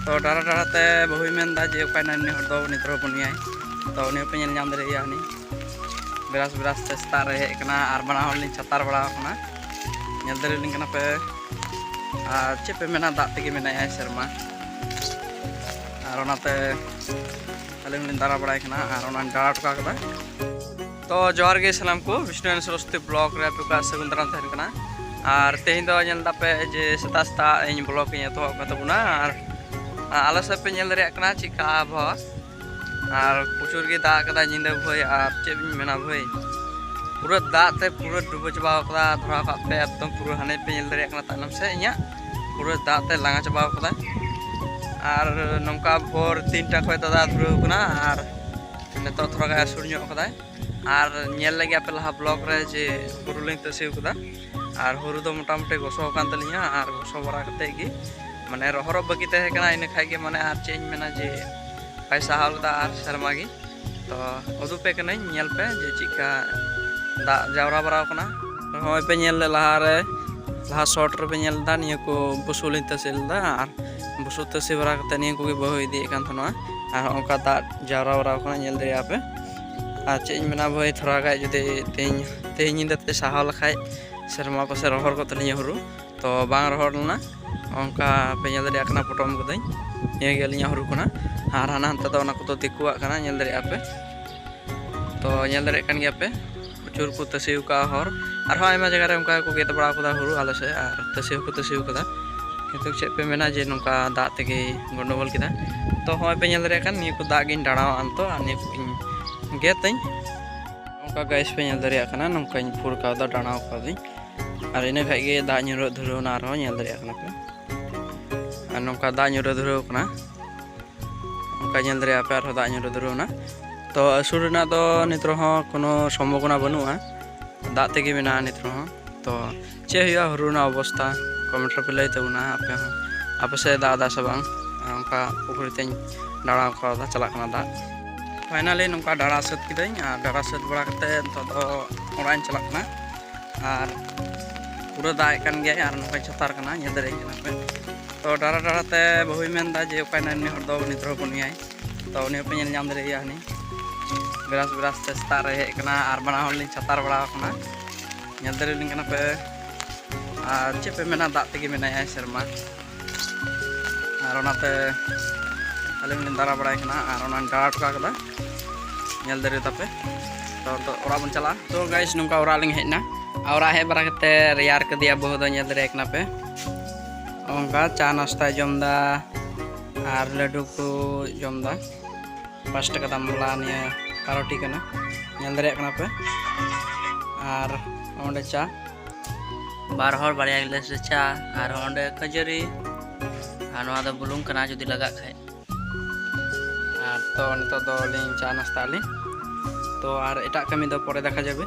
तो डारा डाराते बहुई मेनदा जे ओकायना नि हर दो नित्र बनियाय तो उनी पे नेल नाम दरेया नि बेरास बेरास ते स्ता रे हे कना आर बना हल नि छतार बड़ा कना नेल दरे लिंग कना पे चे पे मेना दाग तेगे मेनाय शर्मा आर ओनाते अलिंग लिन दारा बड़ाय कना आर ओना डारा टका कदा तो जोहार गे सलाम को विष्णु सरस्वती ब्लॉग रे पे सगुन दाराम तहन कना और तेहन दो नेल दापे जे सता सता इन ब्लॉग इन तो कतबुना और आला सब पे नेल दरे कना चिका आबहावा और प्रचुर गे दाग कदा निंदा भय और चेब मेना भय पूरा दाग ते पूरा डुबो चबा कदा धरा का पे एकदम पूरा हने पे नेल दरे कना तानम से इया पूरा दाग ते लांगा चबा कदा और नौका भोर 3टा खय दादा धुरो कना और नेतो थोड़ा गा सुर ᱧᱚᱜ कदा और नेल लगे पे लहा ब्लॉग रे जे हुरु लिंग तसिव कदा और हुरु दो मोटा मोटे गोसो कान तलिया और गोसो बरा कते गी माने रहर बगी तहे कना इन खाय गे माने और चेंज मेना जे पैसा हालदा और शर्मा गी तो उदु पे कने नेल पे जे चिका दा जावरा बरा कना होय पे नेल लहा शॉर्ट रे पे नेल दा निया को बुसुलिन तसिल दा और बुसु तसि बरा कते निया को गे बहु इदी कान थनवा और ओका दा जावरा बरा कना नेल दे आपे और चेंज मेना भय थोड़ा गा जदि तेज निंदा ते साहा लखाय शर्मा को से रहर को तलिया हुरु तो बांग रहर लना ओंका पे नेल दरे कना पटम कदई ये गेलिया हुरु कना और हाना हंता दो को दिकुआ कना नेल दरे आपे तो नेल दरे कन गया पे प्रचुर को तसिव का हर और आयमा जगह रे उनका को गेत बड़ा कदा हुरु आले से और तसिव को तसिव कदा किंतु चे पे मेना जे नुका दाग तेगे गंडगोल किदा तो होय पे नेल दरे कन नि को दाग इन डाड़ा अंतो अनि गेतई उनका गैस पे नेल दरे कना नुका फुर का दा डाणाव का दी और इन खाई गे दाग ᱧᱩᱨᱚ धुरौना आरो नेल दरे कना पे और नुका दाग ᱧᱩᱨᱚ धुरौ कना उनका नेल दरे पे आरो दाग ᱧᱩᱨᱚ धुरौना तो असुर ना दो नित्र हो कोनो सम्भावना बनुआ दाग तेगे मेना नित्र हो तो चे हुआ हुरुना अवस्था कमेंट पे लई तबुना आपे से दाग दा सबा उनका पुकुरी तेन डाड़ा का चला कना दाग फाइनली नुका डाड़ा सत किदई डाड़ा सत बड़ा कते तो ओराइन चला कना और पूरा दाग कान गया और नुका छतार कना नेल दरे कना पे तो डारा डारा ते बहुई मेनदा जे ओकायना नि हर दो नित्र बनियाय तो उनी पे नेल नाम दरे यानी बेरास बेरास ते स्ता रे हे कना और बना हल लिन छतार बड़ा कना नेल दरे लिन कना पे और चे पे मेना दाग तेगे मेनाय शर्मा और ओनाते अलिंग लिन दारा बड़ाय कना और ओना डारा टका कदा नेल दरे तापे तो ओरा बन चला तो गाइस नुका ओरा लिंग हेना ओरा हे बरा कते रेयार के दिया बहुत नेल दरे कना पे ओंका चा नाश्ता जमदा और लड्डू को जमदा 5 टाका दाम वाला निया कारोटी कना नेल दरे कना पे और ओंडे चा बार हर बारिया गिलास चा और ओंडे खजरी और नवा द बुलुंग कना जदि लगा खाय और तो नितो दो लिंग चा नाश्ता लिंग तो और एटा कमी दो परे देखा जाबे।